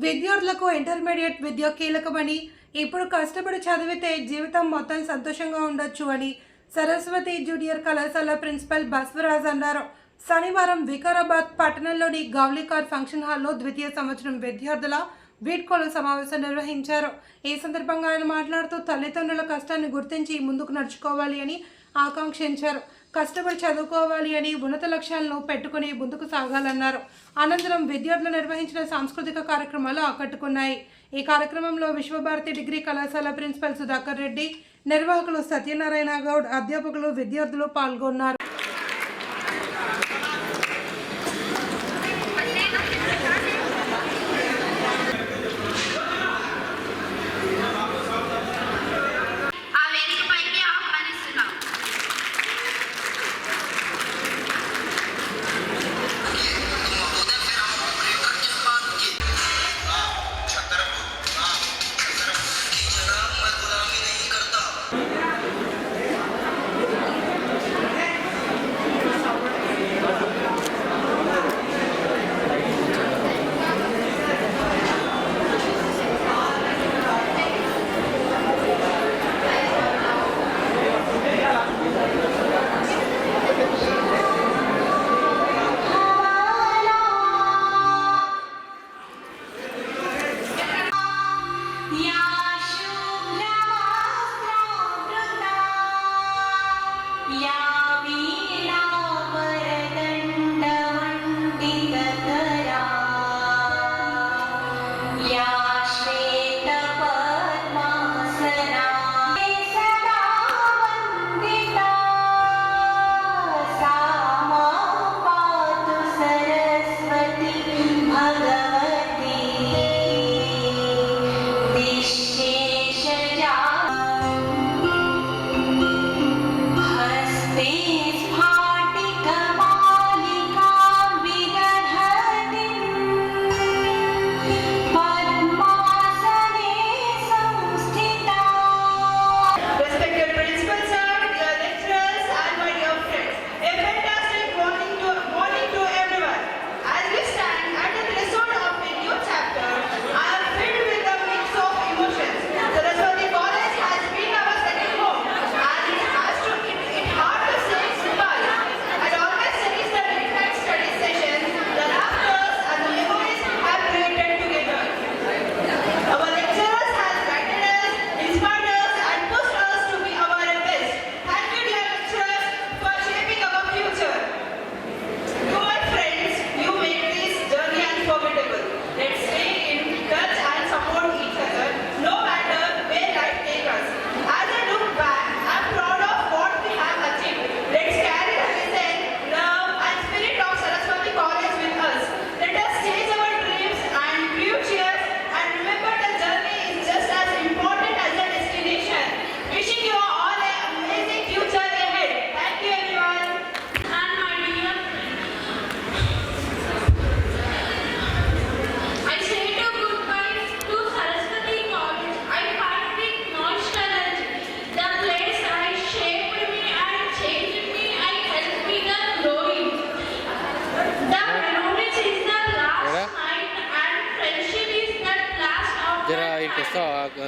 విద్యార్థులకు ఇంటర్మీడియట్ విద్య కీలకమని, ఇప్పుడు కష్టపడి చదివితే జీవితం మొత్తం సంతోషంగా ఉండొచ్చు అని సరస్వతి జూనియర్ కళాశాల ప్రిన్సిపల్ బస్వరాజ్ అన్నారు. శనివారం వికారాబాద్ పట్టణంలోని గౌలికార్ ఫంక్షన్ హాల్లో ద్వితీయ సంవత్సరం విద్యార్థుల వీడ్కోలు సమావేశం నిర్వహించారు. ఈ సందర్భంగా ఆయన మాట్లాడుతూ తల్లిదండ్రుల కష్టాన్ని గుర్తించి ముందుకు నడుచుకోవాలి అని ఆకాంక్షించారు. కష్టపడి చదువుకోవాలి అని ఉన్నత లక్ష్యాలను పెట్టుకుని ముందుకు సాగాలన్నారు. అనంతరం విద్యార్థులు నిర్వహించిన సాంస్కృతిక కార్యక్రమాలు ఆకట్టుకున్నాయి. ఈ కార్యక్రమంలో విశ్వభారతి డిగ్రీ కళాశాల ప్రిన్సిపల్ సుధాకర్ రెడ్డి, నిర్వాహకులు సత్యనారాయణ గౌడ్, అధ్యాపకులు, విద్యార్థులు పాల్గొన్నారు.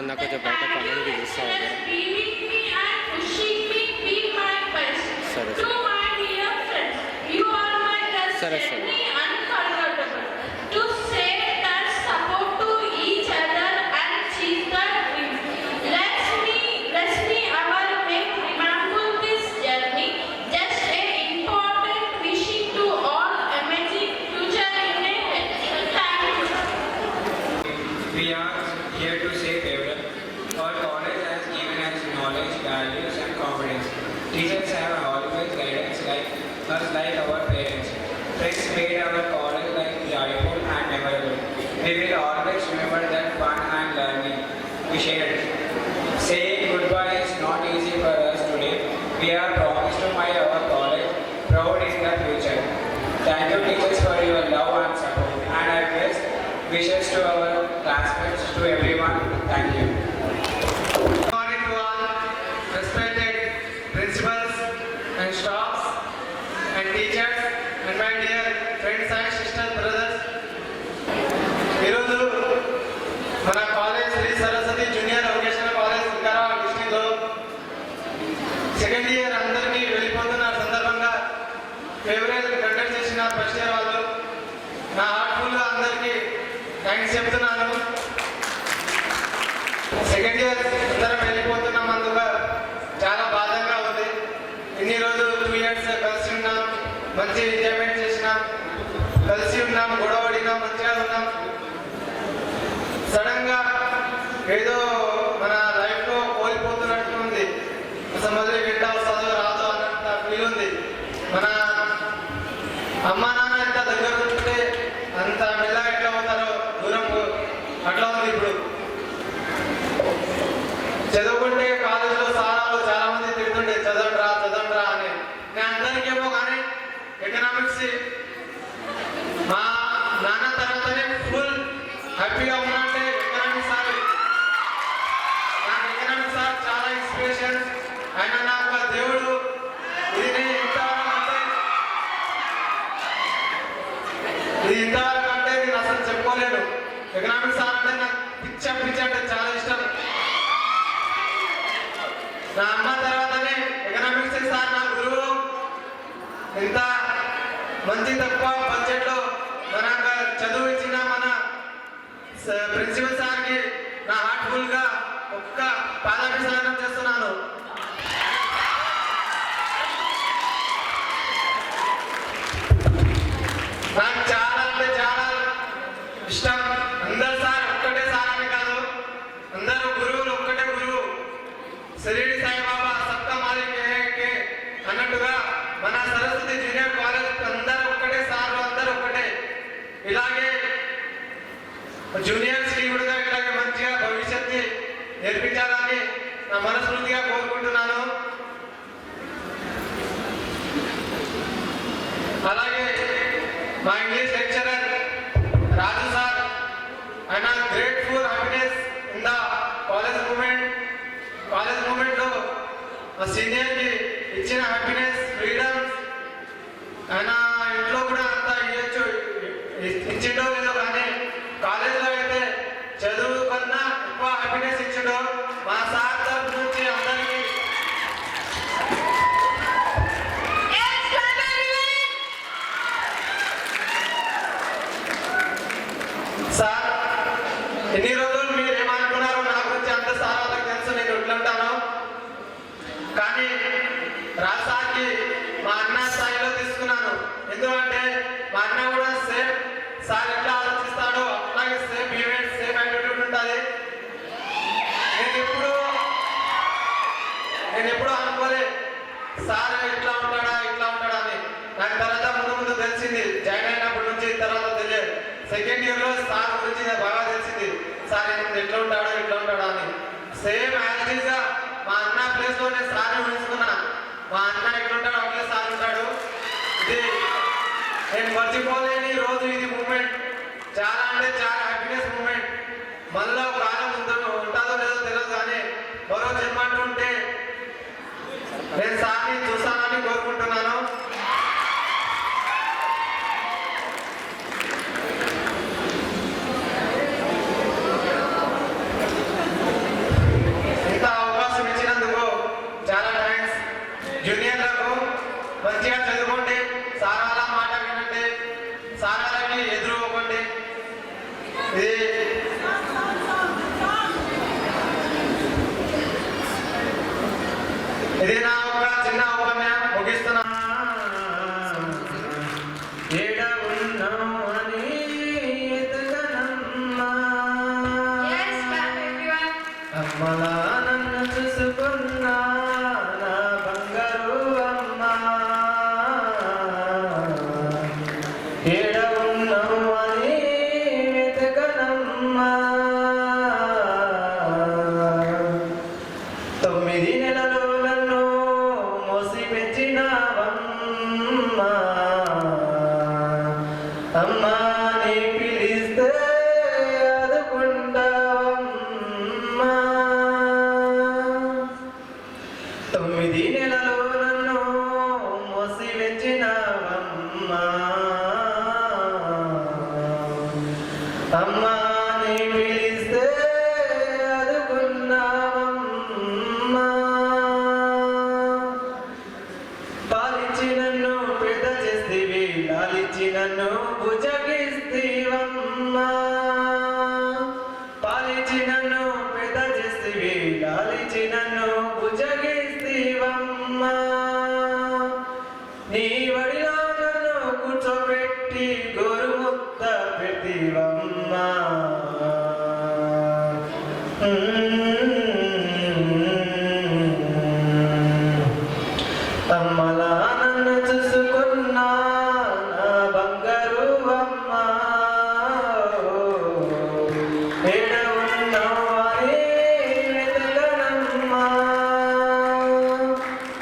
నాకు కొంచెం బయట పనులు చూస్తావు. సరే సరే సరే. Teachers have always guidance like our parents. Friends made our college life joyful and memorable. We will always remember that fun and learning we shared. Saying goodbye is not easy for us today. We are promised to make our college proud in the future. Thank you teachers for your love and support. And our best wishes to our classmates, to everyone. Thank you. మన college Shri Saraswati junior vocational college Vikarabad డిస్ట్రిక్ట్లో second year అందరికీ వెళ్ళిపోతున్న సందర్భంగా favourite conduct చేసిన first year వాళ్ళు నా హార్ట్ఫుల్గా అందరికీ థ్యాంక్స్ చెప్తున్నాను. సెకండ్ ఇయర్ అందరం వెళ్ళిపోతున్నందుకు చాలా బాధగా ఉంది. ఇన్ని రోజులు 2 years కలిసి ఉన్నాం, మంచి ఎంజాయ్మెంట్ చేసినాం, కలిసి ఉన్నాం, గొడవడినాం, మంచిగా ఉన్నాం. సడన్ గా ఏదో మన లైఫ్ లో కోల్పోతున్నట్టు ఉంది. అసలు మొదలు బిడ్డ వస్తుందో రాదో అన్నంత ఫీల్ ఉంది. మన అమ్మ నాన్న ఎంత దగ్గర ఉంటే అంత మెల్లగా ఎట్లా అవుతారో దూరం అట్లా ఉంది. ఇప్పుడు చదువుకుంటే కాలేజీలో సారాలు చాలా మంది తిడుతుండే చదవండిరా అని. నేను అందరికేమో కానీ ఎకనామిక్స్ మా నాన్న తర్వాతనే ఫుల్ హ్యాపీగా ఉన్నట్టే ఎకనామిక్స్ సార్. నాకు ఎకనామిక్స్ సార్ చాలా ఇన్స్పిరేషన్. ఆయన నాకు దేవుడు. ఇది ఇంతవరకు అంటే నేను అసలు చెప్పుకోలేను. ఎకనామిక్స్ సార్ అంటే నాకు పిచ్చ అంటే చాలా ఇష్టం. నా అమ్మ తర్వాతనే ఎకనామిక్స్ సార్ నా గురువు. ఇంత మంచి తక్కువ బడ్జెట్లో మనకు చదువు ఇచ్చిన మన ప్రిన్సిపల్ సార్కి నా హార్ట్ఫుల్గా ఒక్క పాదాభిషేకం చేస్తున్నాను. నాకు చాలా అంటే చాలా ఇష్టం. అందరు సార్ ఒక్కటే సార్ అని కాదు, అందరూ గురువులు ఒక్కటే గురువు. షిరిడి సాయిబాబా సబ్కా మాలిక్ కే అన్నట్టుగా మన సరస్వతి జూనియర్ కాలేజ్ అందరూ ఒక్కటే సార్లు, అందరూ ఒక్కటే. ఇలాగే జూనియర్స్ కి కూడా ఇట్లాగే మంచిగా భవిష్యత్తు నేర్పించాలని నా మనస్ఫూర్తిగా కోరుకుంటున్నాను. అలాగే మా ఇంగ్లీష్ లెక్చరర్ రాజు సార్, ఆయన grateful happiness in the college moment లో మా సీనియర్ కి ఇచ్చిన హ్యాపీనెస్, ఫ్రీడమ్స్ ఆయన ఇంట్లో కూడా అంతా ఇచ్చిండో లేదో కానీ కాలేజ్లో అయితే చదువు కన్నా ఎక్కువ హ్యాపీనెస్ ఇచ్చిండో. మా సార్ తరఫు నుంచి అందరికీ సార్, ఎన్ని రోజులు మీరు ఏమనుకున్నారో నా గురించి అంత సార్ వాళ్ళకి తెలుసు, నేను ఎట్లుంటాను. కానీ రాసాకి మా అన్న స్థాయిలో తీసుకున్నాను. ఎందుకంటే మా అన్న కూడా సేమ్ సార్ ఎట్లా ఆలోచిస్తాడో అట్లాగే సేమ్ ఈవెంట్, సేమ్ యాటిట్యూడ్ ఉంటుంది. నేను ఎప్పుడు అనుకోలే సార్ ఇట్లా ఉంటాడా అని. నాకు తర్వాత ముందు తెలిసింది, జాయిన్ అయినప్పటి నుంచి తర్వాత తెలియదు. సెకండ్ ఇయర్ లో సార్ గురించి బాగా తెలిసింది. సార్ ఎట్లా ఉంటాడా అని. సేమ్ యాజ్ గా మా అన్న ప్లేస్ లో నేను సార్ ఊహించుకున్నా. మా అన్న ఎట్లుంటాడో అట్లే సార్ ఉంటాడు. ఇది నేను మర్చిపోలేని రోజు. ఇది మూమెంట్ చాలా అంటే చాలా హ్యాపీనెస్ మూమెంట్. మళ్ళీ కాలం ఉంటుందో లేదో తెలియదు కానీ మరో జన్మంటూ ఉంటే నేను సార్ని చూస్తానని కోరుకుంటున్నాను. ఇంత అవకాశం ఇచ్చినందుకు చాలా థ్యాంక్స్. జూనియర్లకు మంచిగా చదువుకోండి, సారాల మాట వినండి, సారాలకి ఎదురు ఇవ్వండి. ఇది నా ఒక చిన్న ఉపన్యాసం ముగిస్తున్నా. అమ్మలా నన్ను చూసుకున్నా నా బంగారు అమ్మ, ఏడ ఉన్నావు అని వెతకనమ్మా. 9 నెలలు నన్ను మోసి పెంచినావమ్మా. అమ్మా నీ పిలిస్తే ఆదుకుంటావమ్మా. 9 నెలలు నన్ను మోసి పెంచినావమ్మా. అమ్మా నీ పిలిస్తే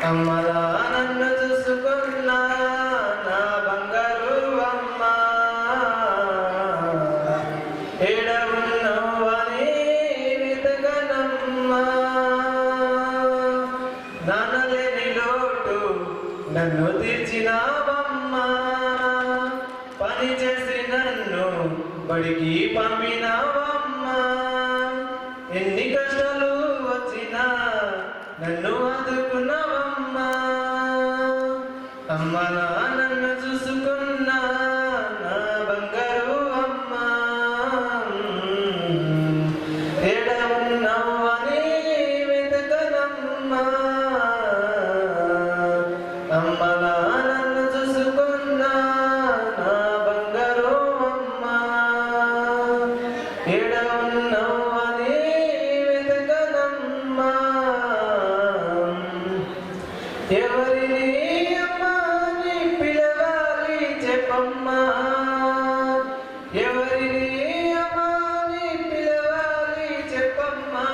అమ్మలా నన్ను చూసుకున్నా నా బంగారు అమ్మ ఏడ ఉన్నవని వెతకనమ్మా నానలేని లోటు నన్ను తీర్చినావమ్మా పని చేసి నన్ను బడికి పంపినావమ్మా ఎన్ని కష్టాలు వచ్చినా నన్ను ఆదుకున్నావమ్మా అమ్మలా నన్ను చూసుకున్నా నా బంగారు అమ్మ ఏడ ఉన్నావని వెతకనమ్మా అమ్మలా నన్ను చూసుకున్నా నా బంగారు అమ్మ ఏడ ఉన్నావని వెతకనమ్మా ఎవరిని అమ్మా నీ పిలవాలి చెప్పమ్మా ఎవరిని అమ్మా నీ పిలవాలి చెప్పమ్మా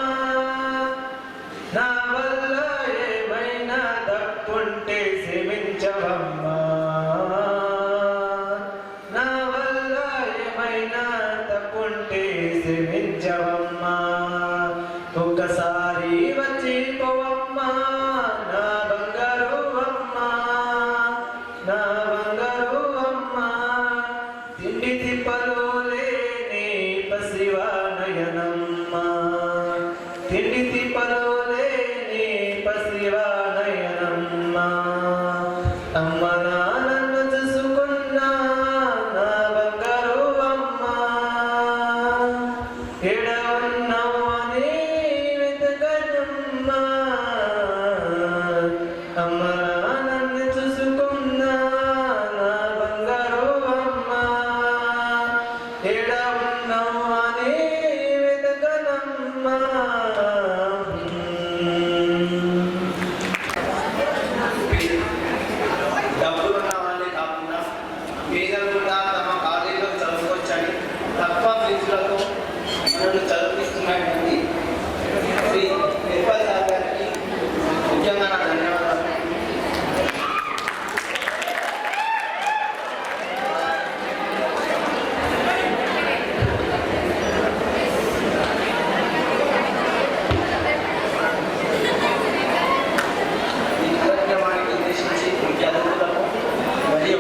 నా వల్ల ఏమైనా తప్పుంటే క్షమించవమ్మా నా వల్ల ఏమైనా తప్పుంటే క్షమించవమ్మా ఒక్కసారి వచ్చి పోవమ్మా నా బంగారు అమ్మ నా బంగారు అమ్మ తిండి తిప్పలు లేని పసివానయనమ్మ తిండి తిప్పలు లేని పసివానయనమ్మ అమ్మలా నన్ను చూసుకున్నా నా బంగారు అమ్మ ఏడ ఉన్నావని వెతకనమ్మా అమ్మలా నన్ను చూసుకున్నా నా బంగారు అమ్మ ఏడ ఉన్నావని వెతకనమ్మా డబ్బులున్న వాళ్ళే కాకుండా పేదలు కూడా తమ కాలేజీలో చదువుకోవచ్చని తక్కువ ఫీజులతో మనల్ని చదివిస్తున్నటువంటి శ్రీ నిర్మల్ సార్ గారికి ముఖ్యంగా నా ధన్యవాదాలు. ఈ కార్యక్రమానికి ఉద్దేశించి ముఖ్య అతిథులకు మరియు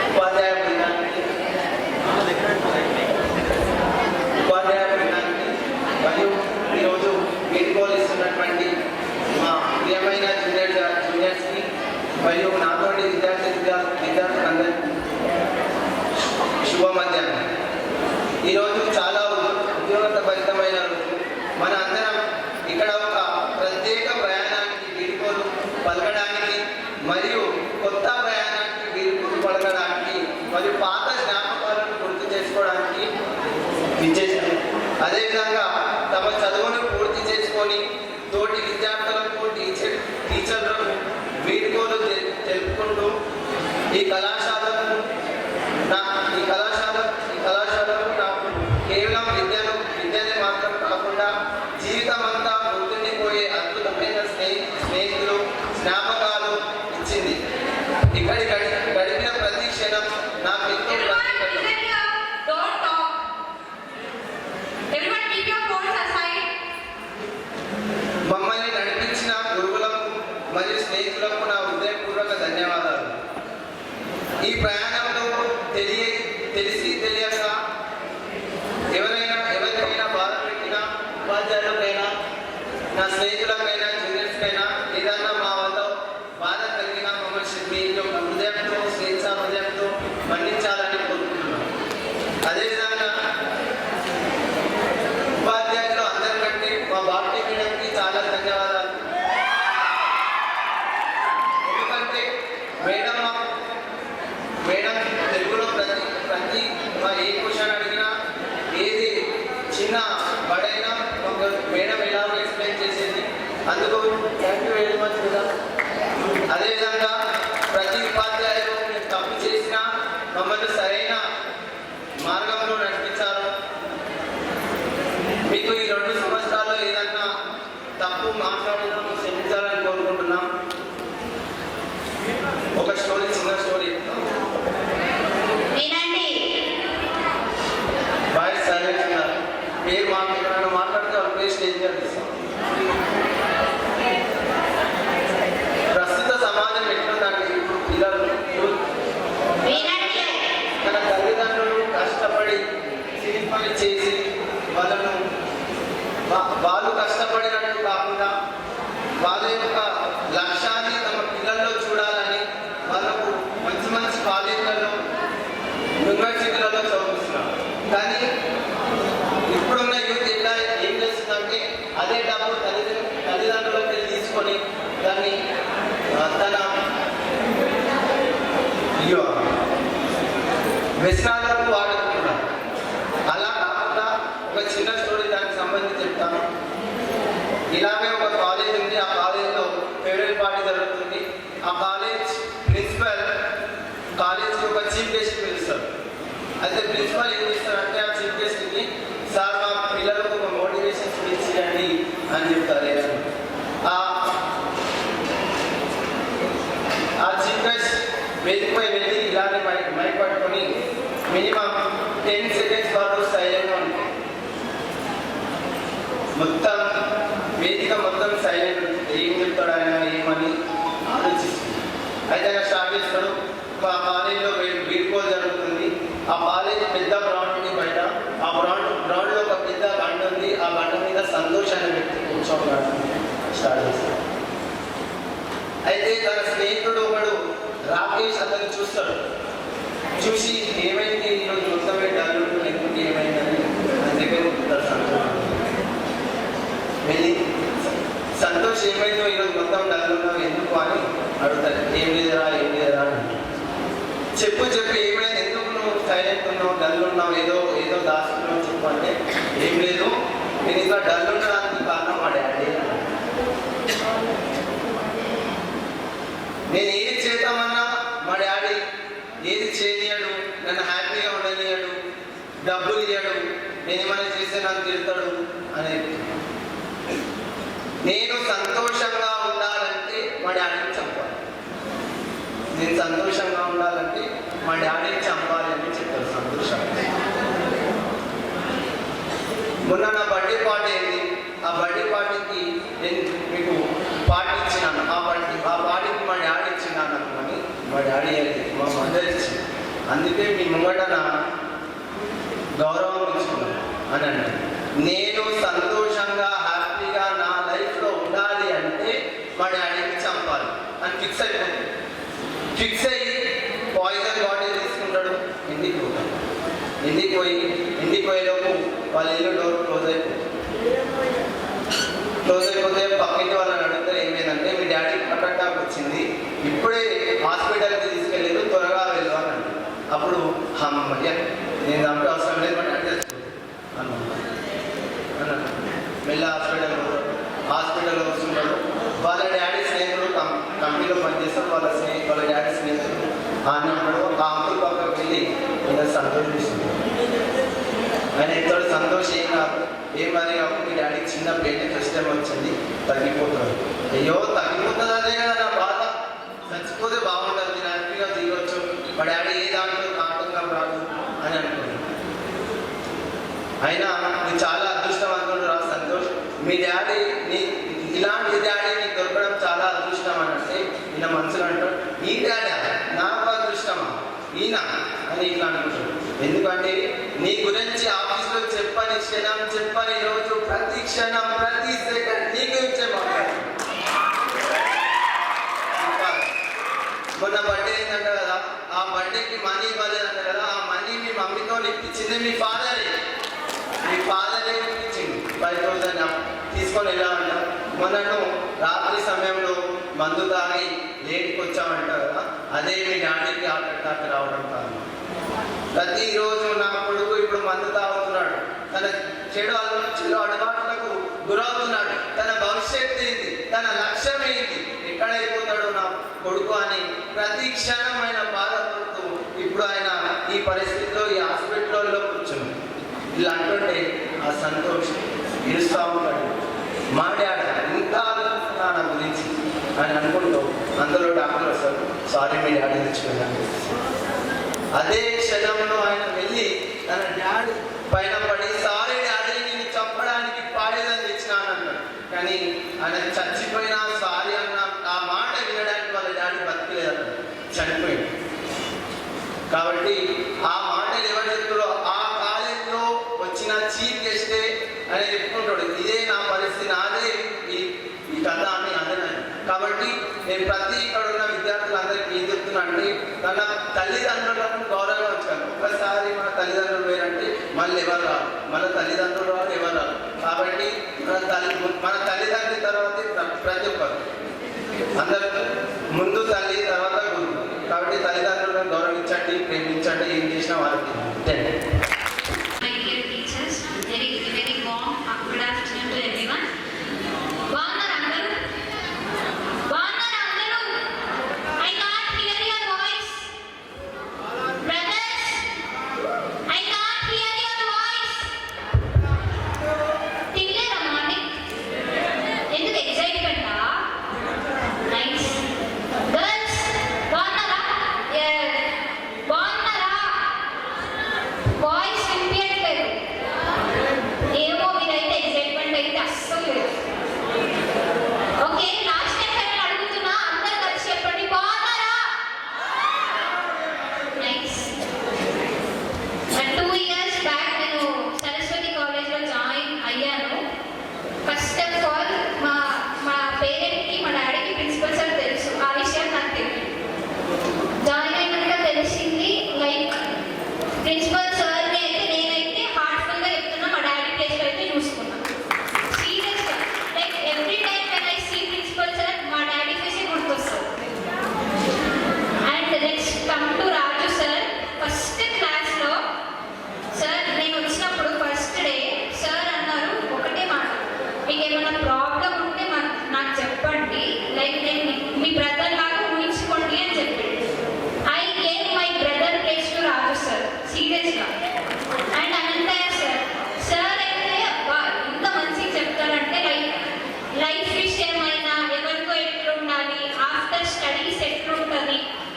ఉపాధ్యాయ బృందానికి మరియు ఈరోజు వీడ్కోలు ఇస్తున్నటువంటి మా ప్రియమైన జూనియర్స్కి మరియు నాతోటి విద్యార్థులందరికీ శుభ మధ్యాహ్నం. ఈరోజు చాలా ఉద్యోగభరితమైన రోజు. మన అందరం ఇక్కడ ఒక ప్రత్యేక ప్రయాణానికి వీడ్కోలు పలకడానికి మరియు కొత్త ప్రయాణానికి వీడ్కోలు పలకడానికి మరియు పాత జ్ఞాపకాలను గుర్తు చేసుకోవడానికి విచ్చేసారు. అదేవిధంగా తమ చదువును పూర్తి చేసుకొని తోటి విద్యార్థులకు టీచర్లకు వీడ్కోలు తెలుపుకుంటూ ఈ కళాశాలకు నాకు కేవలం విద్యనే మాత్రం కాకుండా జీవితం అంతా గుర్తుండిపోయే అద్భుతమైన స్నేహితులు జ్ఞాపకాలు ఇచ్చింది. ఇక్కడి గడిపిన ప్రతి క్షణం నాకు ఎంతో మమ్మల్ని నడిపించిన గురువులకు మరియు స్నేహితులకు నా హృదయపూర్వక ధన్యవాదాలు. ఈ ప్రయాణంలో తెలిసి తెలియక ఎవరికైనా బాధ పెట్టినా ఉపాధ్యాయులకైనా నా స్నేహితులకైనా జూనియర్స్కైనా ఏదన్నా మా వల్ల బాధ కలిగిన మమ్మల్ని మీ హృదయంతో స్నేహిత హృదయంతో మన్నించాలని కోరుకుంటున్నాను. అదేవిధంగా ఉపాధ్యాయులు అందరికంటే మా బాప్టీ మేడంకి చాలా ధన్యవాదాలు. ఎందుకంటే మేడం తన వ్యసనాలకు వాడుకుంటున్నాడు. అలా కాకుండా ఒక చిన్న స్టోరీ దానికి సంబంధించి చెప్తాను. ఇలాగే ఒక కాలేజ్ ఉంది. ఆ కాలేజ్లో ఫేర్వెల్ పార్టీ జరుగుతుంది. ఆ కాలేజ్ ప్రిన్సిపల్ కాలేజ్కి ఒక చీఫ్ గెస్ట్ పిలుస్తారు. అయితే ప్రిన్సిపల్ ఏం చేస్తారంటే ఆ చీఫ్ గెస్ట్కి, సార్ మా పిల్లలకు ఒక మోటివేషన్ స్పీచ్ ఇవ్వండి అని చెప్తారు. ఆ చీఫ్ గెస్ట్ వేదికపై వెళ్ళి ఇలానే మైక్ పట్టుకొని మినిమం 10 సెకండ్స్ వరకు సైలెంట్గా ఉంటుంది. మొత్తం వేదిక మొత్తం సైలెంట్ ఉంటుంది. ఏం చెప్తాడు ఆయన ఏమని ఆలోచిస్తుంది. అయితే ఆయన స్టార్ట్ చేస్తాడు. మా కాలేజీలో వీడ్కోలు జరుగుతుంది. ఆ కాలేజ్ పెద్ద గ్రౌండ్ ఉంది బయట. ఆ గ్రౌండ్లో ఒక పెద్ద బండ ఉంది. ఆ బండ మీద సంతోష్ అనే వ్యక్తి కూర్చోవడం స్టార్ట్ చేస్తాడు. అయితే తన స్నేహితుడు ఒకడు రాకేష్ అతను చూస్తాడు. చూసి ఏమైంది ఈరోజు మొత్తమే డల్ ఉంటుంది, ఎందుకు ఏమైందని నా దగ్గర ఉంటాడు సంతోష్. వెళ్ళి సంతోష్ ఏమైందో ఈరోజు మొత్తం డల్ ఉన్నావు ఎందుకు అని అడుగుతాడు. ఏం లేదురా అని చెప్పు ఏమైంది, ఎందుకు నువ్వు సైలెంట్ ఉన్నావు, డల్ ఉన్నావు, ఏదో దాచుకున్నావు చెప్పు అంటే, ఏం లేదు నేను ఇంకా డల్ ఉండడానికి కారణం మా డాడీ. నేను ఏది చేద్దామన్నా మా డాడీ ఏది చేయనియాడు, నన్ను హ్యాపీగా ఉండనియాడు, డబ్బులు ఇయ్యాడు, నేను ఏమైనా చేస్తే నన్ను తిడతాడు అనేది. నేను సంతోషంగా ఉండాలంటే మా డాడీని చంపాలి. నేను సంతోషంగా ఉండాలంటే మా డాడీని చంపాలి అని చెప్తారు సంతోషంగా. మొన్న నా బర్త్డే పార్టీ అయింది. ఆ బర్త్డే పార్టీకి నేను మీకు పార్టీ ఇచ్చినాను. ఆ పార్టీకి మా డాడీ ఇచ్చినాను అనుకోని మా డాడీ మా మదర్ ఇచ్చింది. అందుకే మీ ముంగట నా గౌరవం ఇచ్చుకున్నాను అని అన్నాను. నేను సంతోషంగా హ్యాపీగా నా లైఫ్లో ఉండాలి అంటే మా డాడీని చంపాలి అని ఫిక్స్ అయిపోయింది. ఫిక్స్ అయ్యి పాయిజన్ బాటిల్ తీసుకుంటాడు. ఇంటికి పోయేలోపు వాళ్ళ ఇల్లు డోర్ క్లోజ్ అయిపోతే పక్కింటి వాళ్ళని అడుగుతారు ఏమైందంటే, మీ డాడీకి హార్ట్ అటాక్ వచ్చింది, ఇప్పుడే హాస్పిటల్కి తీసుకెళ్ళారు, త్వరగా వెళ్ళు అని అంటారు. అప్పుడు అమ్మయ్య నేను దాంట్లో అవసరం లేదు అని అంటే అన్నాను. వెళ్ళి హాస్పిటల్లో వస్తున్నాడు. వాళ్ళ డాడీ స్నేహితుడు కంపెనీలో పనిచేస్తారు. వాళ్ళ డాడీ స్నేహితుడు అన్నప్పుడు ఆ అంకుల్ పక్కకు వెళ్ళి ఇలా సంతోషిస్తుంది. ఆయన ఇతడు సంతోష్ ఏం కాదు, ఏమని కాదు, మీ డాడీకి చిన్న ప్లేట్ ఫస్ట్ టైం వచ్చింది, తగ్గిపోతుంది. అయ్యో తగ్గిపోతుంది అదే కదా నా బాధ, చచ్చిపోతే బాగుంటుంది, నేను హ్యాపీగా తీరవచ్చు, మా డాడీ ఏ దాంట్లో కాటంగా రాదు అని అనుకున్నాను. అయినా నువ్వు చాలా అదృష్టవంతుడు రా సంతోష్, మీ డాడీ ఇలాంటి డాడీ నీకు దొరకడం చాలా అదృష్టం అని అంటే ఈయన మనసులో అంటాడు, ఈ డాడీ నాకు అదృష్టమా ఈయన అని ఇట్లా అనుకుంటాడు. ఎందుకంటే నీ గురించి ఆఫీస్లో చెప్పని క్షణం చెప్పని రోజు ప్రతి క్షణం ప్రతి సెకండ్ నీ గురించే మాట్లాడు. మొన్న బర్త్డే అయిందంట కదా, ఆ బర్త్డేకి మనీ ఇవ్వలేదంట కదా, ఆ మనీ మీ మమ్మీతో ఇప్పించింది మీ ఫాదరే ఇప్పించింది. 5,000 తీసుకొని వెళ్ళామంట. మొన్నను రాత్రి సమయంలో మందు తాగి లేట్కి వచ్చామంట కదా, అదే మీ డాడీకి హార్ట్ అటాక్ రావడం కారణం. ప్రతిరోజు నా కొడుకు ఇప్పుడు మందు తాగుతున్నాడు, తన చెడు అలవాట్లకు గురవుతున్నాడు, తన భవిష్యత్తు ఏంటి, తన లక్ష్యం ఏంటి, ఎక్కడైపోతాడో నా కొడుకు అని ప్రతి క్షణమైన బాధపడుతూ ఇప్పుడు ఆయన ఈ పరిస్థితిలో ఈ హాస్పిటల్లో కూర్చున్నాడు. ఇలా అంటుంటే ఆ సంతోష్ ఇరుస్తా ఉంటాడు, మా డాడీ ఇంకా ఆలోచిస్తున్నా నా గురించి అని అనుకుంటూ అందులో డాక్టర్ వస్తారు, సారీ మీ డాడీ తెచ్చుకున్నాను. అదే క్షణంలో ఆయన వెళ్ళి తన డాడీ పైన పడి, సారీ డాడీ నేను చంపడానికి పాడేదని తెచ్చినాను అన్నాడు. కానీ ఆయన చచ్చిపోయినా సారీ అన్న ఆ మాట వినడానికి వాళ్ళ డాడీ బతికలేదన్నాడు, చనిపోయింది. కాబట్టి ఆ మాటలు ఎవరు చెప్తారో ఆ కాలేజ్లో వచ్చిన చీఫ్ గెస్టే అని చెప్పుకుంటాడు, ఇదే నా పరిస్థితి, నాదే ఈ కథ అని అన్నాను. కాబట్టి నేను ప్రతి ఇక్కడ ఉన్న విద్యార్థులందరికీ ఏం చెప్తున్నా అంటే, తన తల్లిదండ్రులను గౌరవం ఉంచాలి. ఒక్కసారి మన తల్లిదండ్రులు వేరంటే మళ్ళీ ఎవరు రాదు, మన తల్లిదండ్రులు వారు ఎవరు రాదు. కాబట్టి మన తల్లిదండ్రుల తర్వాత ప్రతి ఒక్కరు అందరూ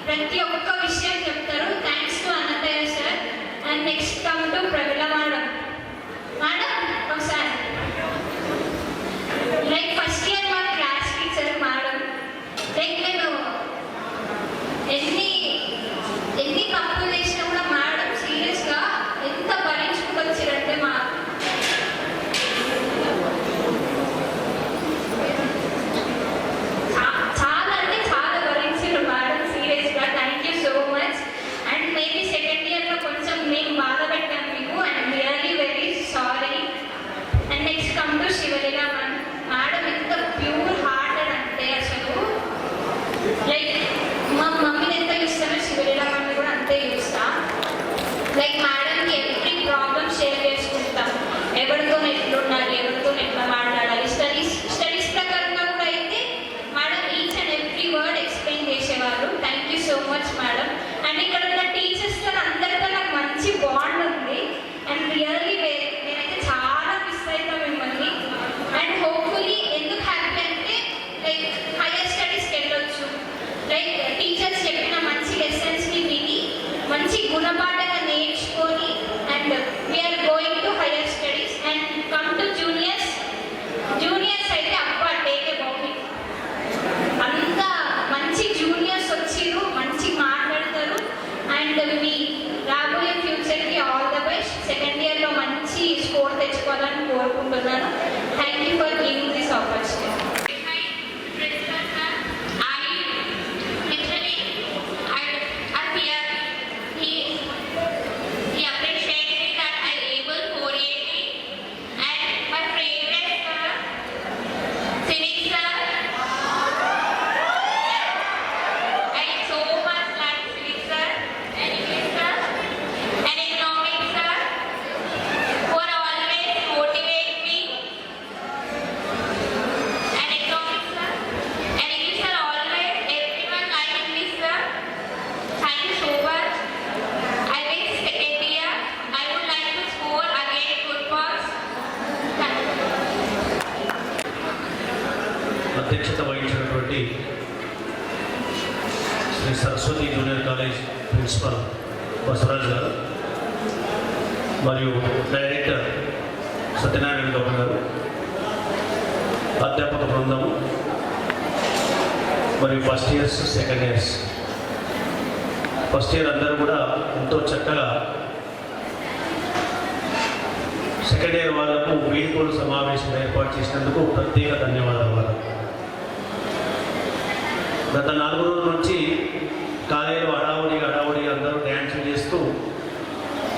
ప్రతి ఒక్క విషయం చెప్తారు. థ్యాంక్స్ టు అన్నయ్య sir. And next come to Pramila madam. Madam ఒకసారి లైక్ ఫస్ట్ ఇయర్ మా క్లాస్ టీచర్ మేడం. లైక్ నేను ఎన్ని తప్పులు చేసినా కూడా మేడం సీరియస్గా ఎంత భరించుకుంటూ వచ్చారంటే చాలా అంటే చాలా భరించారు మేడం సీరియస్గా. Thank you so much. And maybe second ఇయర్లో కొంచెం నేను బాధ పెట్టాను మీకు. And really very sorry. And next come to Sivaleela madam. ఎంత ప్యూర్ హార్టెడ్ అంటే అసలు లైక్ మా మమ్మీని ఎంత చూస్తానో శివలీల మమ్మీ కూడా అంతే చూస్తా. లైక్ మేడంకి ఎవ్రీ ప్రాబ్లమ్ షేర్ చేసుకుంటాం. ఎవరితో ఎట్లుండాలి, ఎవరితో ఎట్లా మాట్లాడాలి, స్టడీస్ ప్రకారంగా కూడా అయితే madam each and every word explain చేసేవారు. Thank you so much madam. And ఇక్కడ ఉన్న టీచర్స్తో అందరితో నాకు మంచి బాండ్ ఉంది. అండ్ రియల్లీ నేనైతే చాలా మిస్ అవుతాను మిమ్మల్ని. అండ్ హోప్ఫుల్లీ ఎందుకు హ్యాపీ అంటే లైక్ హైయర్ స్టడీస్కి వెళ్ళొచ్చు. లైక్ టీచర్స్ చెప్పిన మంచి లెసన్స్ని విని మంచి గుణపాఠంగా నేర్చుకొని and we are going to higher studies. And come to juniors అయితే అబ్బా టేక్ ఏ బౌండింగ్. అంత మంచి జూనియర్స్ వచ్చిరు, మంచి మాట్లాడతారు. అండ్ మీ రాబోయే ఫ్యూచర్కి ఆల్ ద బెస్ట్. సెకండ్ ఇయర్లో మంచి స్కోర్ తెచ్చుకోవాలని కోరుకుంటున్నాను. Thank you for giving this opportunity. అధ్యక్షత వహించినటువంటి Shri Saraswati junior college principal Basavaraj గారు మరియు డైరెక్టర్ సత్యనారాయణ గౌడ్ గారు, అధ్యాపక బృందము మరియు first years, second years. First year అందరూ కూడా ఎంతో చక్కగా, సెకండ్ ఇయర్ వాళ్ళకు వీడ్కోలు సమావేశం ఏర్పాటు చేసినందుకు ప్రత్యేక ధన్యవాదాలు. వాళ్ళకు గత 4 రోజుల నుంచి కాలేజీలో హడావుడి అందరూ డ్యాన్సులు చేస్తూ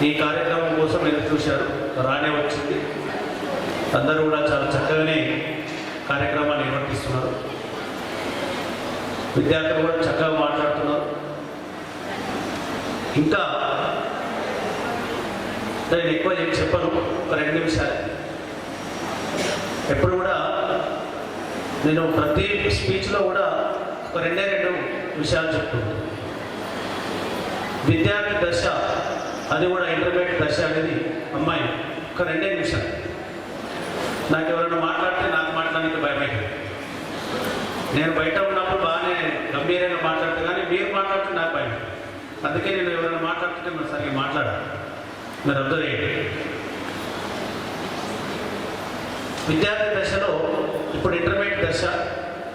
ఈ కార్యక్రమం కోసం ఎదురు చూశారు. రానే వచ్చింది. అందరూ కూడా చాలా చక్కగానే కార్యక్రమాన్ని నిర్వర్తిస్తున్నారు. విద్యార్థులు కూడా చక్కగా మాట్లాడుతున్నారు. ఇంకా నేను ఎక్కువ చెప్పను, ఒక 2 నిమిషాలు. ఎప్పుడు కూడా నేను ప్రతి స్పీచ్లో కూడా ఒక 2 విషయాలు చెప్తున్నాను. విద్యార్థి దశ, అది కూడా ఇంటర్మీడియట్ దశ అనేది అమ్మాయి ఒక 2 నిమిషాలు. నాకు ఎవరైనా మాట్లాడితే నాకు మాట్లాడడానికి భయమైంది. నేను బయట ఉన్నప్పుడు బాగానే గంభీరంగా మాట్లాడుతూ, కానీ మీరు మాట్లాడుతూ నాకు భయం. అందుకే నేను ఎవరైనా మాట్లాడుతుంటే మీరు సరిగ్గా మాట్లాడాలి. మీరు అబ్జర్వ్ చేయండి. విద్యార్థి దశలో ఇప్పుడు ఇంటర్మీడియట్ దశ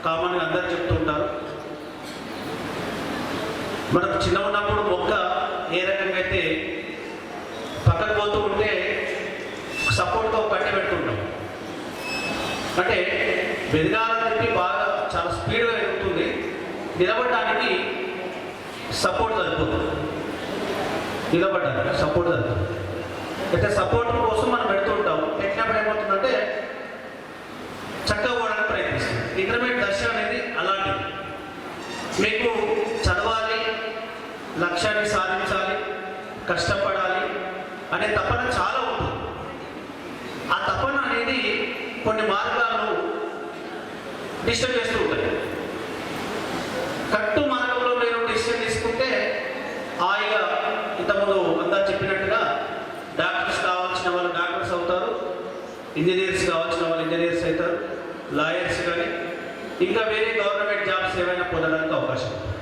కామన్గా అందరూ చెప్తుంటారు. మనకు చిన్న ఉన్నప్పుడు మొక్క ఏ రకంగా అయితే పక్కకు పోతూ ఉంటే సపోర్ట్తో కట్టి పెడుతుంటాం. అంటే బెదగాలని బాగా చాలా స్పీడ్గా ఎదుగుతుంది. నిలబడడానికి సపోర్ట్ సరిపోతుంది. నిలబడడానికి సపోర్ట్ సరిపోతుంది. అయితే సపోర్ట్ కోసం మనం పెడుతుంటాం. పెట్టినప్పుడు ఏమవుతుందంటే చక్కగా పోవడానికి ప్రయత్నిస్తుంది. ఇంటర్మీడియట్ దశ అనేది అలాంటిది. మీకు చదవాలి, లక్ష్యాన్ని సాధించాలి, కష్టపడాలి అనే తపన చాలా ఉంటుంది. ఆ తపన అనేది కొన్ని మార్గాలను డిస్టర్బ్ చేస్తూ ఉంటాయి. కట్టు మార్గంలో మీరు డిసిషన్ తీసుకుంటే హాయిగా ఇంతకుముందు అంతా చెప్పినట్టుగా డాక్టర్స్ కావాల్సిన వాళ్ళు డాక్టర్స్ అవుతారు, ఇంజనీర్స్ కావాల్సిన వాళ్ళు ఇంజనీర్స్ అవుతారు, లాయర్స్ కానీ ఇంకా వేరే గవర్నమెంట్ జాబ్స్ ఏమైనా పొందడానికి అవకాశం ఉంటుంది.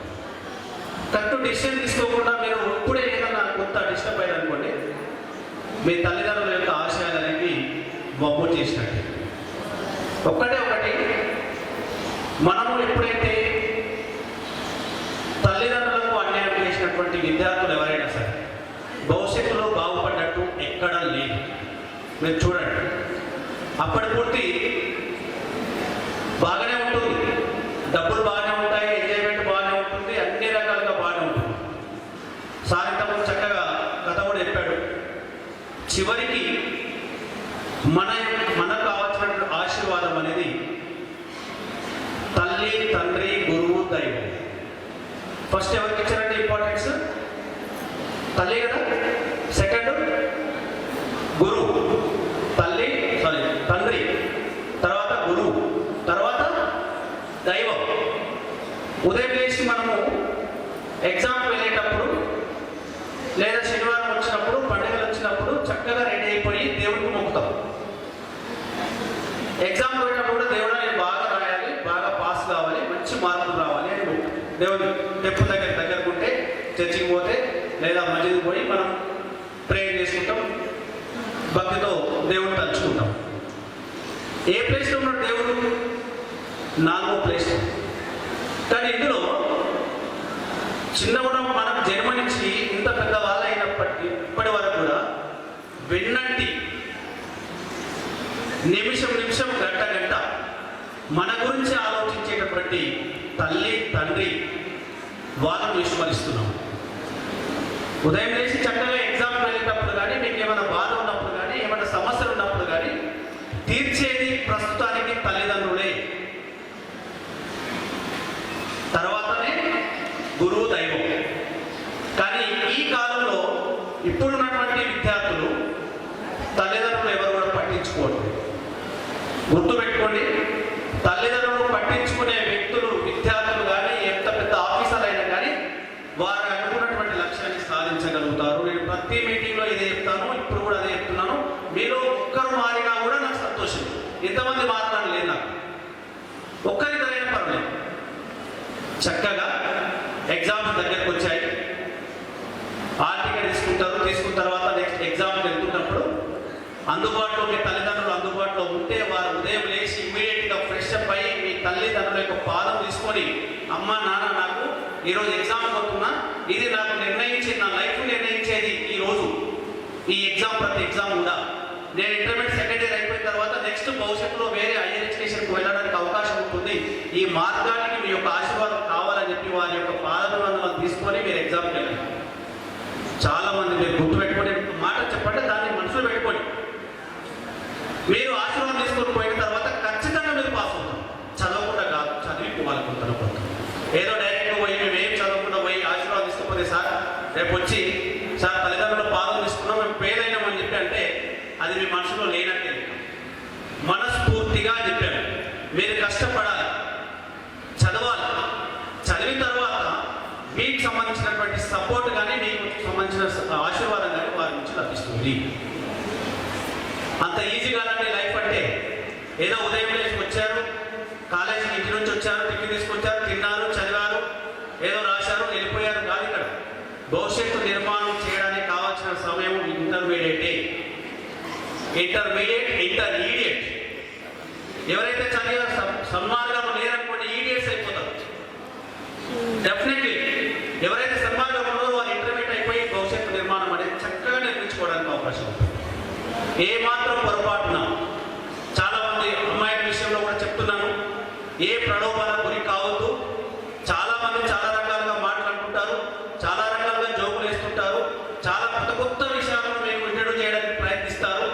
కరెక్ట్ డిసిషన్ తీసుకోకుండా మీరు ఇప్పుడే ఏదన్నా కొత్త డిస్టర్బ్ అయ్యారు అనుకోండి, మీ తల్లిదండ్రుల యొక్క ఆశయాలు అనేవి బొమ్మ చేసినట్టు. ఒకటి మనము ఎప్పుడైతే తల్లిదండ్రులకు అన్యాయం చేసినటువంటి విద్యార్థులు ఎవరైనా సరే భవిష్యత్తులో బాగుపడ్డట్టు ఎక్కడా లేదు. మీరు చూడండి, అప్పటి పూర్తి బాగానే ఉంటుంది, డబ్బులు బాగానే ఉంటాయి, ఎంజాయ్మెంట్ బాగానే ఉంటుంది, అన్ని రకాలుగా బాగానే ఉంటుంది. సాయంత్రం చక్కగా కథ కూడా చెప్పాడు. చివరికి మనకు కావాల్సినటువంటి ఆశీర్వాదం అనేది తల్లి, తండ్రి, గురువు, దైవం. ఫస్ట్ ఎవరికి ఇచ్చారంటే ఇంపార్టెన్స్? తల్లి కదా. సెకండ్ గురువు, తండ్రి, తర్వాత గురువు, తర్వాత దైవం. ఉదయం లేచి మనము ఎగ్జామ్కి వెళ్ళేటప్పుడు లేదా శనివారం వచ్చినప్పుడు, పండుగలు వచ్చినప్పుడు చక్కగా రెడీ అయిపోయి దేవుడికి మొక్కుతాం. ఎగ్జామ్ పోయినప్పుడు కూడా దేవుడు నేను బాగా రాయాలి, బాగా పాస్ కావాలి, మంచి మార్కులు రావాలి అని దేవుడు టెంపుల్ దగ్గరకు ఉంటే, చర్చికి పోతే లేదా మసీదుకి పోయి మనం ప్రేయర్ చేసుకుంటాం, భక్తితో దేవుడిని తలుచుకుంటాం. ఏ ప్లేస్లో ఉన్నాడు దేవుడు? 4వ ప్లేస్. కానీ ఇందులో చిన్నగా మనం జన్మనించి ఇంత పెద్ద వాళ్ళు అయినప్పటికీ ఇప్పటి వరకు కూడా వెన్నంటి నిమిషం గంట మన గురించి ఆలోచించేటటువంటి తల్లి, తండ్రి వాళ్ళను విస్మరిస్తున్నాం. ఉదయం లేచి చక్కగా ఎగ్జామ్కి వెళ్ళేటప్పుడు కానీ, మీకు ఏమైనా బాధ ఉన్నప్పుడు కానీ, ఏమైనా సమస్యలు ఉన్నప్పుడు కానీ తీర్చేది ప్రస్తుతానికి తల్లిదండ్రులే, తర్వాతనే గురువు, దైవం. కానీ ఈ కాలంలో ఇప్పుడున్నటువంటి విద్యార్థులు తల్లిదండ్రులు ఎవరు కూడా పట్టించుకోండి. గుర్తుపెట్టుకోండి, తల్లిదండ్రులు పట్టించుకునే వ్యక్తులు, విద్యార్థులు కానీ, ఎంత పెద్ద ఆఫీసర్ అయినా కానీ వారు అనుకున్నటువంటి లక్ష్యాన్ని సాధించగలుగుతారు. నేను ప్రతి మీటింగ్లో ఇదే చెప్తాను, ఇప్పుడు కూడా అదే చెప్తున్నాను. మీరు ఒక్కరు మారినా కూడా నాకు సంతోషం. ఎంతమంది మారడానికి లేదు, నాకు ఒక్కరిద్దరైనా పర్లేదు. చక్కగా ఎగ్జామ్స్ దగ్గరకు వచ్చాయి, హాల్ టికెట్ తీసుకున్న తర్వాత నెక్స్ట్ ఎగ్జామ్కి వెళ్తున్నప్పుడు అందుబాటులో మీ తల్లిదండ్రులు అందుబాటులో ఉంటే వారు ఉదయం లేచి ఇమ్మీడియట్గా ఫ్రెష్ అప్ అయ్యి మీ తల్లిదండ్రుల యొక్క పాదం తీసుకొని, అమ్మ నాన్న నాకు ఈరోజు ఎగ్జామ్ పోతున్నా, ఇది నాకు నిర్ణయించేది, నా లైఫ్ నిర్ణయించేది ఈరోజు ఈ ఎగ్జామ్, ప్రతి ఎగ్జామ్ కూడా నేను ఇంటర్మీడియట్ సెకండ్ ఇయర్ అయిపోయిన తర్వాత నెక్స్ట్ భవిష్యత్తులో వేరే హైయర్ ఎడ్యుకేషన్కి వెళ్ళడానికి అవకాశం ఉంటుంది, ఈ మార్గానికి మీ యొక్క ఆశీర్వాదం కావాలని చెప్పి వారి యొక్క పాదబంధనాలు తీసుకొని మీరు ఎగ్జామ్కి వెళ్ళండి. చాలా మంది మీరు గుర్తుపెట్టుకొని మాట చెప్పండి, దాన్ని మనసులో పెట్టుకోండి. మీరు ఆశీర్వాదం తీసుకొని పోయిన తర్వాత ఖచ్చితంగా మీరు పాస్ అవుతారు. చదవకుండా కాదు, చదివిపోవాలి. కొంత ఏదో డైరెక్ట్గా పోయి మేము ఏం చదవకుండా పోయి ఆశీర్వాదం తీసుకోకపోతే సార్ రేపు వచ్చి సార్ తల్లిదండ్రులు పాదం తీసుకున్నాం, మేము పేదైనామని చెప్పి అంటే అది మీ మనసులో లేనట్టే. మనస్ఫూర్తిగా చెప్పాను, మీరు కష్టపడాలి, చదవాలి. చదివిన తర్వాత మీకు సంబంధించినటువంటి సపోర్ట్ కానీ, మీకు సంబంధించిన ఆశీర్వాదం కానీ వారి నుంచి లభిస్తుంది. అంత ఈజీ కాదండి లైఫ్ అంటే. ఏదో ఉదయం లేచి వచ్చారు, కాలేజీకి ఇంటి నుంచి వచ్చారు, టిఫిన్ తీసుకొచ్చారు, తిన్నారు, చదివారు, ఏదో రాశారు, వెళ్ళిపోయారు కాదు. ఇక్కడ భవిష్యత్తు నిర్మాణం చేయడానికి కావాల్సిన సమయం ఇంటర్మీడియట్. ఎవరైతే చదివారు సన్మార్గంలో లేరనుకోండి, ఈడియట్స్ అయిపోతారు. డెఫినెట్లీ ఎవరైతే సన్మార్గంలో ఉన్నారో వారు ఇంటర్మీడియట్ అయిపోయి భవిష్యత్తు నిర్మాణం అనేది చక్కగా నిర్మించుకోవడానికి అవకాశం ఉంటుంది. ఏ మాత్రం పొరపాటున చాలా మంది అమ్మాయిల విషయంలో కూడా చెప్తున్నాను, ఏ ప్రలోభాలకు గురి కావద్దు. చాలా మంది చాలా రకాలుగా మాట్లాడుతుంటారు, చాలా రకాలుగా జోకులు వేస్తుంటారు, చాలా కొత్త విషయాలను మీకు ఇంట్రడ్యూస్ చేయడానికి ప్రయత్నిస్తారు.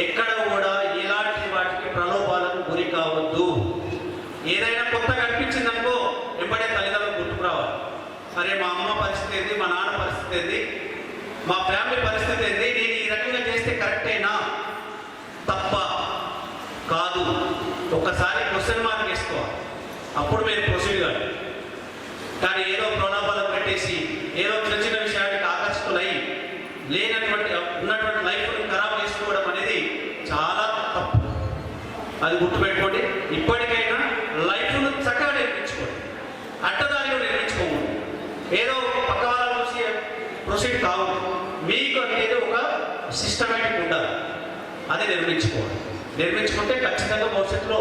ఎక్కడ కూడా ఎలాంటి వాటికి ప్రలోభాలకు గురి కావద్దు. ఏదైనా కొత్తగా అనిపించిందనుకో వెంబడే తల్లిదండ్రులు గుర్తుకు రావాలి. అరే మా అమ్మ పరిస్థితి ఏంది, మా నాన్న పరిస్థితి ఏంది, మా ఫ్యామిలీ పరిస్థితి ఏంది, నేను ఈ రకంగా చేస్తే కరెక్టేనా తప్ప కాదు, ఒక్కసారి క్వశ్చన్ మార్క్ వేసుకోవాలి. అప్పుడు మీరు ప్రొసీడ్ కాదు. కానీ ఏదో ప్రలోభాలకు పెట్టేసి ఏదో చిన్న చిన్న విషయానికి ఆకర్షితులై లేనటువంటి ఉన్నటువంటి లైఫ్ను ఖరాబ్ చేసుకోవడం అనేది చాలా తప్పు. అది గుర్తుపెట్టుకోండి. ఇప్పటికైనా లైఫ్ను చక్కగా నిర్మించుకోండి, అడ్డదారిలో నిర్మించుకోండి. ఏదో ప్రొసీడ్ కావద్దు. మీకు అనేది ఒక సిస్టమేటిక్ ఉండాలి, అది నిర్మించుకుంటే ఖచ్చితంగా భవిష్యత్తులో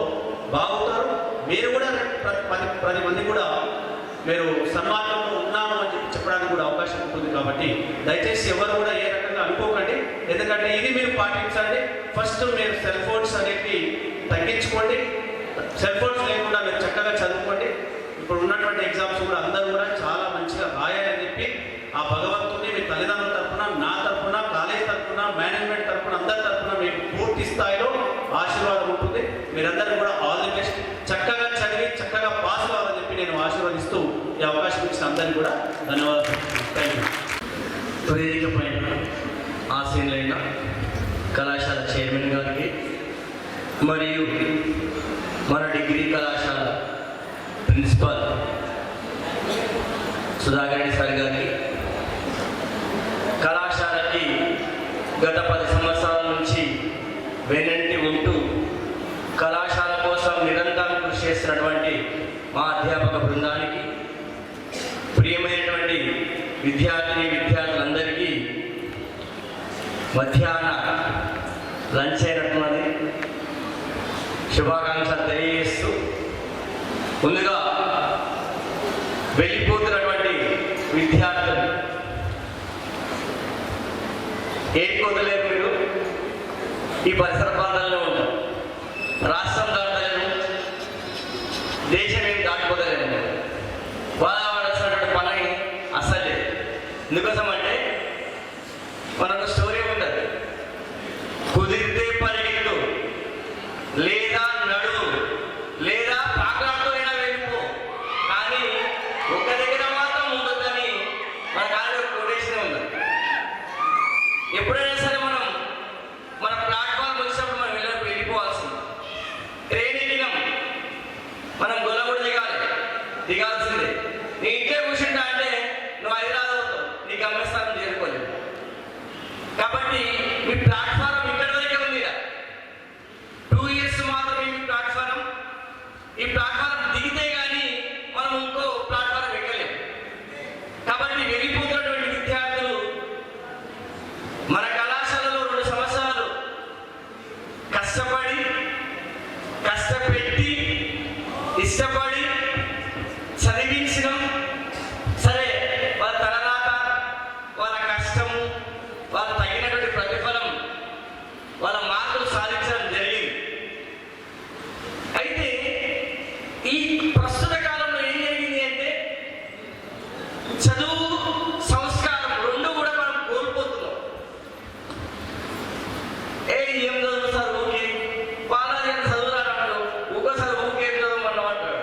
బాగుంటారు. మీరు కూడా 10 మంది కూడా మీరు సన్మార్గంలో ఉన్నాను అని చెప్పడానికి కూడా అవకాశం ఉంటుంది. కాబట్టి దయచేసి ఎవరు కూడా ఏ రకంగా అనుకోకండి. ఎందుకంటే ఇది మీరు పాటించండి. ఫస్ట్ మీరు సెల్ ఫోన్స్ అనేవి తగ్గించుకోండి. సెల్ ఫోన్స్ లేకుండా మీరు చక్కగా చదువుకోండి. ఇప్పుడు ఉన్నటువంటి ఎగ్జామ్స్ కూడా అందరూ కూడా చాలా మంచిగా రాయాలని చెప్పి ఆ భగవంతుని మీ తల్లిదండ్రుల తరఫున, నా తరఫున, కాలేజ్ తరఫున, మేనేజ్మెంట్ తరఫున, అందరి తరఫున మీకు పూర్తి స్థాయిలో ఆశీర్వాదం ఉంటుంది. మీరందరూ కూడా ఆల్ ది బెస్ట్. చక్కగా చదివి చక్కగా పాస్ కావాలని చెప్పి నేను ఆశీర్వదిస్తూ ఈ అవకాశం ఇచ్చిన అందరికీ కూడా ధన్యవాదాలు. Thank you. వేదికపైన ఆసీనులైన కళాశాల చైర్మన్ గారికి మరియు మన డిగ్రీ కళాశాల ప్రిన్సిపాల్ సుధాకర్ రెడ్డి సార్ గారికి, కళాశాలకి గత 10 సంవత్సరాల నుంచి వెన్నంటి ఉంటూ కళాశాల కోసం నిరంతరం కృషి చేస్తున్నటువంటి మా అధ్యాపక బృందానికి, ప్రియమైనటువంటి విద్యార్థులందరికీ మధ్యాహ్న లంచ్ అయినట్టున్నది శుభాకాంక్షలు తెలియజేస్తూ, ముందుగా వెళ్ళిపోతున్నటువంటి విద్యార్థులు ఏం కొనలేరు. మీరు ఈ పరిసర ప్రాంతాల్లో ఉంటారు. రాష్ట్రం దాటలేరు, దేశం ఏం దాటిపోతలేరు. వాడాల్సినటువంటి పని అస్సలు లేదు. ఎందుకోసం అంటే మనకు స్టోరీ ఉంటుంది. కుదిరితే పరిగెత్తు, లేదా నడు, లేదా ప్రాకారంతోనైనా వెళ్ళిపో, కానీ ఒక్క దగ్గర మాత్రం ఉండొద్దని మన కాలంలో కొటేషన్ ఉంది. ఎప్పుడైనా సరే మన ప్లాట్ఫామ్ వచ్చినప్పుడు మనం వెళ్ళిపోవాల్సింది. ట్రైన్ ఎక్కినాం, మనం గొల్ల కూడా దిగాల్సిందే. నీ ఇంట్లో కూర్చుంటా అంటే నువ్వు హైదరాబాద్ అవుతావు, నీ గమ్యస్థానం చేరుకోలేవు. కాబట్టి మీ ప్లాట్ఫారం ఇక్కడ వరకే ఉంది. 2 years మాత్రమే మీ ప్లాట్ఫారం. ఈ ప్లాట్ఫారం దిగితే కానీ మనం ఇంకో ప్లాట్ఫారం ఎక్కలేము. కాబట్టి వెళ్ళిపోతున్నటువంటి విద్యార్థులు మన కళాశాలలో 2 సంవత్సరాలు కష్టపెట్టి ఇష్టపడి చదివించడం సరే, వాళ్ళ తలరాత, వాళ్ళ కష్టము, వాళ్ళ తగినటువంటి ప్రతిఫలం, వాళ్ళ మార్కులు సాధించడం జరిగింది. అయితే ఈ ప్రస్తుత కాలంలో ఏం జరిగింది అంటే చదువు, సంస్కారం 2 కూడా మనం కోల్పోతున్నాం. ఏం చదువుతారు ఊకే, వాళ్ళని చదువుతారు అంటారు, ఒక్కోసారి ఊకేం చదవమన్నాం అంటారు.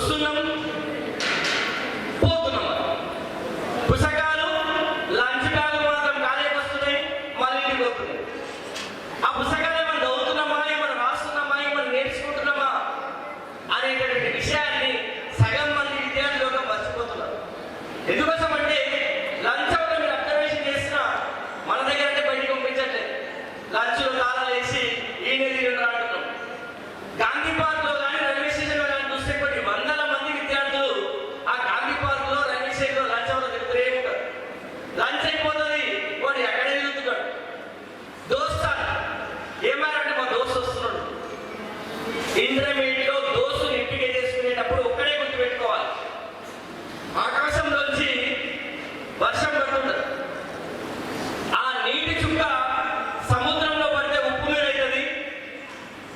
వస్తున్నాం పోతున్నాం. పుస్తకాలు లంచ్ బ్యాగులు మాత్రం ఖాళీకి వస్తున్నాయి, మళ్ళీ ఇంటికి పోతున్నాయి. ఆ పుస్తకాలు ఏమైనా చదువుతున్నామా, ఏమైనా రాస్తున్నామా, ఏమైనా నేర్చుకుంటున్నామా అనేటటువంటి విషయాన్ని సగం మంది విద్యార్థులు మర్చిపోతున్నారు. ఎందుకోసం అంటే లంచ్ అవర్ మీరు అబ్జర్వేషన్ చేసినా మన దగ్గర అంటే బయటికి పంపించట్లేదు. లంచ్లో తాళాలు వేసి ఈయనే తిరిగి అంటున్నాం. గాంధీ పార్క్లో కానీ రైల్వే స్టేషన్లో కానీ చూస్తే కొన్ని వందల మంది విద్యార్థులు ఆ గాంధీ పార్క్లో రైల్వే స్టేషన్లో లంచ్ అవర్ తిరుగుతూనే ఉంటారు. లంచ్ అయిపోతుంది, వాడు ఎక్కడే తిరుగుతున్నాడు. దోస్తాను ఏమారంటే మా దోస్తు వస్తున్నాడు. ఇంటర్మీడియట్లో దోస్తుని ఎంపిక చేసుకునేటప్పుడు ఒక్కడే గుర్తుపెట్టుకోవాలి, ఆకాశంలోంచి వర్షం పడుతుంటది. ఆ నీటి చుక్క సముద్రంలో పడితే ఉప్పు నీరైతుంది,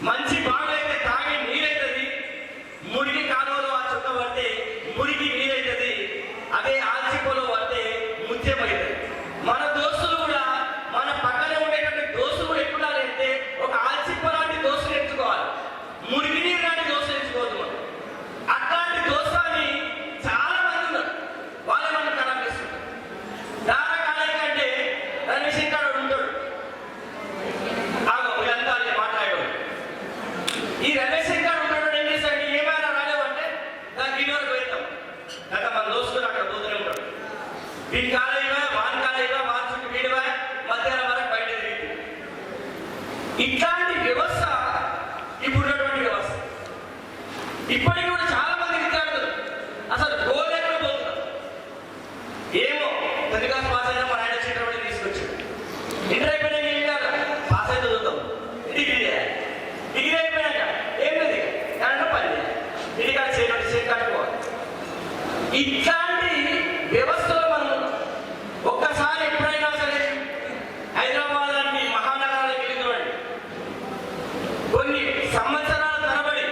మంచి బాగైతే తాగే నీరైతుంది, మురికి కాలువలో ఆ చుక్క పడితే మురికి నీరైతుంది, అదే ఆల్చిపోలో పడితే ముత్యమైతుంది. మన దోస్తులు కూడా మన పక్కనే ఉండేటువంటి దోస్తులు కూడా ఎప్పుడు అంటే ఒక ఆల్చిప్ప లాంటి దోస్తులు ఎంచుకోవాలి, మురికి నీరు లాంటి దోస్తులు ఎంచుకోవద్దు. మనం అట్లాంటి దోస్తాన్ని చాలా మంది ఉన్నారు, వాళ్ళే మనం ఖరాబ్ చేస్తుంటారు. దారా కాలేజ్ అంటే రమేశంకర్ ఉంటాడు, వీళ్ళంతా మాట్లాడాడు. ఈ రమేశంకర్ ఉంటాడు ఏం చేశాడు, ఏమైనా రాలేవంటే దానికి ఇన్నోరు పోయిద్దాం కదా, మన దోస్తులు అక్కడ పోతూనే ఉంటాడు. వీడి కాలేజీవా వాని కాలేజీవా వాని చుట్టూ వీడివా మధ్యాహ్నం వరకు బయట తిరిగి. ఇట్లాంటి వ్యవస్థ ఇప్పుడు ఉన్నటువంటి వ్యవస్థ. ఇప్పటికి కూడా చాలా మంది విద్యార్థులు అసలు గోల్ ఎక్కడ పోతున్నారు ఏమో. 10th క్లాస్ పాస్ అయినా మన ఆయన వచ్చేటప్పుడు తీసుకొచ్చాడు. ఇంటర్ అయిపోయినాక ఏం కాదు, పాస్ అయితే చూద్దాం, డిగ్రీ చేయాలి. డిగ్రీ అయిపోయాక ఏం లేదు, కానీ పని చేయాలి, ఇంటికాడ చేతి కట్టుకోవాలి. ఇట్లాంటి వ్యవస్థలో మనం ఒక్కసారి ఎప్పుడైనా సరే హైదరాబాద్ లాంటి మహానగరాలకు వెళ్ళి చూడండి. కొన్ని సంవత్సరాల తరబడి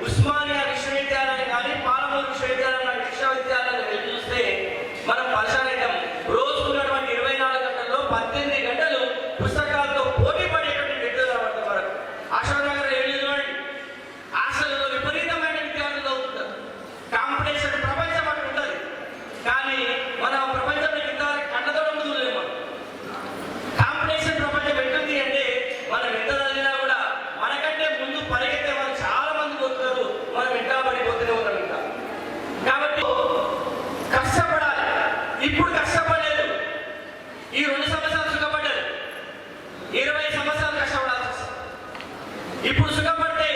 ఉస్మానియా విశ్వవిద్యాలయం కానీ పాలమూరు విశ్వవిద్యాలయం లాంటి విశ్వవిద్యాలయాలు వెళ్ళి చూస్తే మనం పరిశీలిద్దాం. రోజుకున్నటువంటి 24 గంటల్లో 18 గంటలు పుస్తకాలతో పోటీ పడేటువంటి వ్యక్తులు కనబడతారు మనకు. అశోక్ నగర్ వెళ్ళి చూడండి, హాస్టల్లో విపరీతమైన విద్యార్థులు చదువుతుంటారు. కాంపిటీషన్ ప్రపంచం అక్కడ ఉంటుంది, కానీ మనం ప్రపంచంలో విద్యార్థి కళ్ళతో ముందులేము. కాంపిటీషన్ ప్రపంచం ఎట్టుంది అంటే మనం ఎంత చదివినా కూడా మనకంటే ముందు పరిగెత్తే వాళ్ళు చాలా మంది పోతున్నారు, మనం ఇంకా పడిపోతూనే ఉన్నాం ఇంకా. కాబట్టి కష్టపడాలి. ఇప్పుడు కష్టపడలేదు, ఈ 2 సంవత్సరాలు సుఖపడ్డారు, 20 సంవత్సరాలు కష్టపడాల్సి వస్తుంది. ఇప్పుడు సుఖపడితే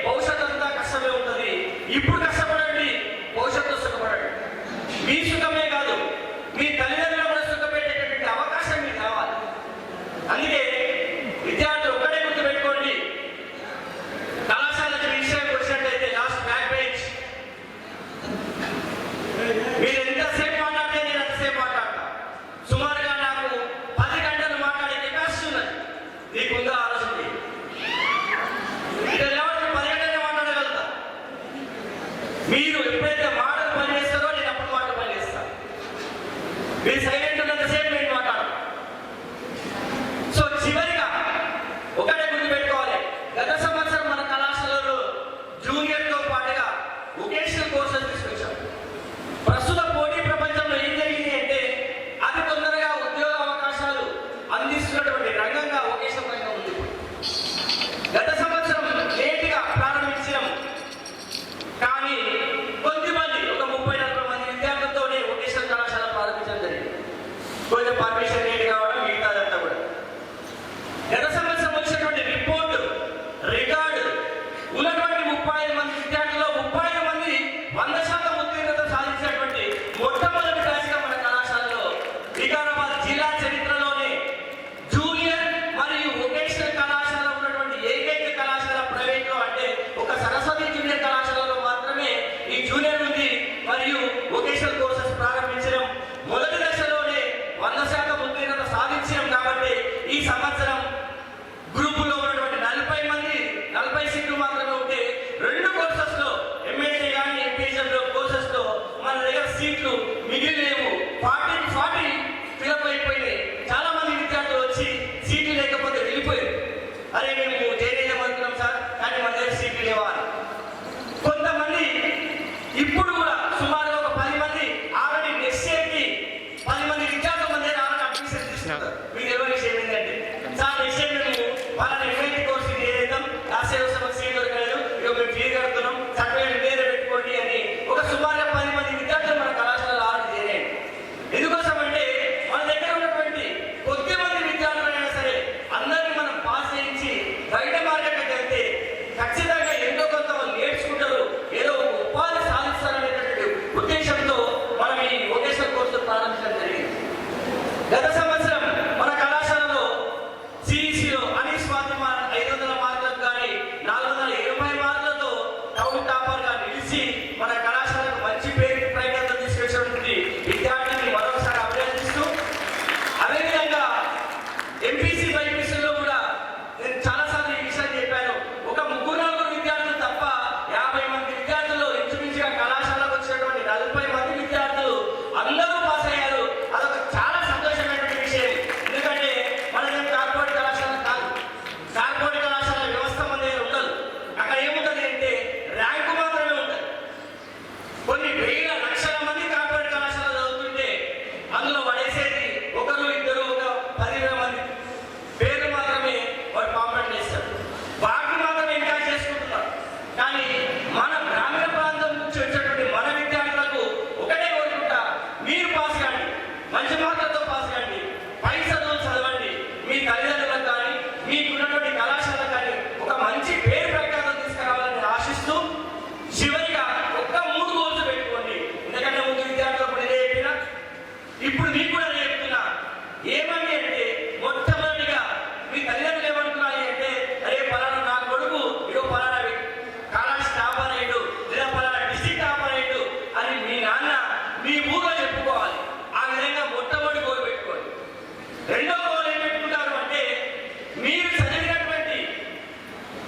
భవిష్యత్తు అంతా కష్టమే ఉంటుంది. ఇప్పుడు కష్టపడండి, భవిష్యత్తు సుఖపడండి. మీ సుఖమే కాదు, మీ తల్లిదండ్రులు కూడా సుఖపెట్టేటటువంటి అవకాశం మీకు కావాలి. అందుకే విద్యార్థులు ఒక్కడే గుర్తు పెట్టుకోండి, కళాశాల విషయానికి వచ్చినట్లయితే లాస్ట్ బ్యాక్ పేజ్ మీరు ఎంతసేపు మాట్లాడితే నేను అంతసేపు మాట్లాడతా. సుమారుగా నాకు 10 గంటలు మాట్లాడే కెపాసిటీ ఉన్నది. నీకుందా ఆలోచన? అంటే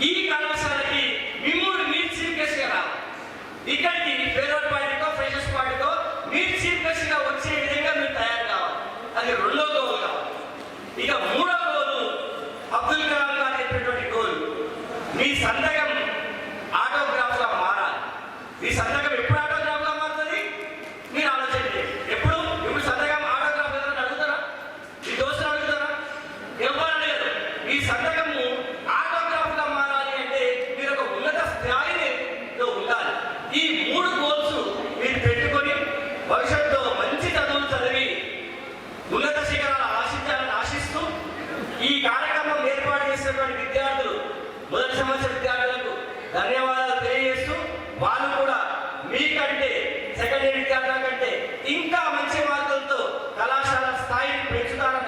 ఈ కళాశాలకి మీరు చీఫ్ గెస్ట్గా రావాలి. ఇక్కడికి ఫేర్వెల్ పార్టీకో ఫ్రెషర్స్ పార్టీకో మీరు చీఫ్ గెస్ట్గా వచ్చే విధంగా మీరు తయారు కావాలి. అది రెండో గోల్ కావాలి. ఇక మూడో గోలు అబ్దుల్ కలాం గారు చెప్పినటువంటి గోల్, మీ సంతకం ఆటోగ్రాఫ్గా మారాలి. మీ సంతకం ఎప్పుడు ఆటోగ్రాఫ్గా మారుతుంది మీరు ఆలోచించండి. ఇప్పుడు సంతకం ఆటోగ్రాఫ్ అడుగుతారా? మీ దోస్తులు అడుగుతారా? ఎవరు అడగరు. మీ సంతకము ఆటోగ్రాఫ్గా మారాలి అంటే మీరు ఒక ఉన్నత స్థాయిలో ఉండాలి. ఈ మూడు గోల్స్ మీరు పెట్టుకొని భవిష్యత్తులో మంచి చదువులు చదివి ఉన్నత శిఖరాలు ఆశించాలని ఆశిస్తూ ఈ కార్యక్రమం ఏర్పాటు చేసినటువంటి విద్యార్థులు, మొదటి సంవత్సర విద్యార్థులకు ధన్యవాదాలు తెలియజేస్తూ, వాళ్ళు కూడా మీకంటే సెకండ్ ఇయర్ విద్యార్థుల కంటే ఇంకా మంచి మార్కులతో కళాశాల స్థాయిని పెంచుతారని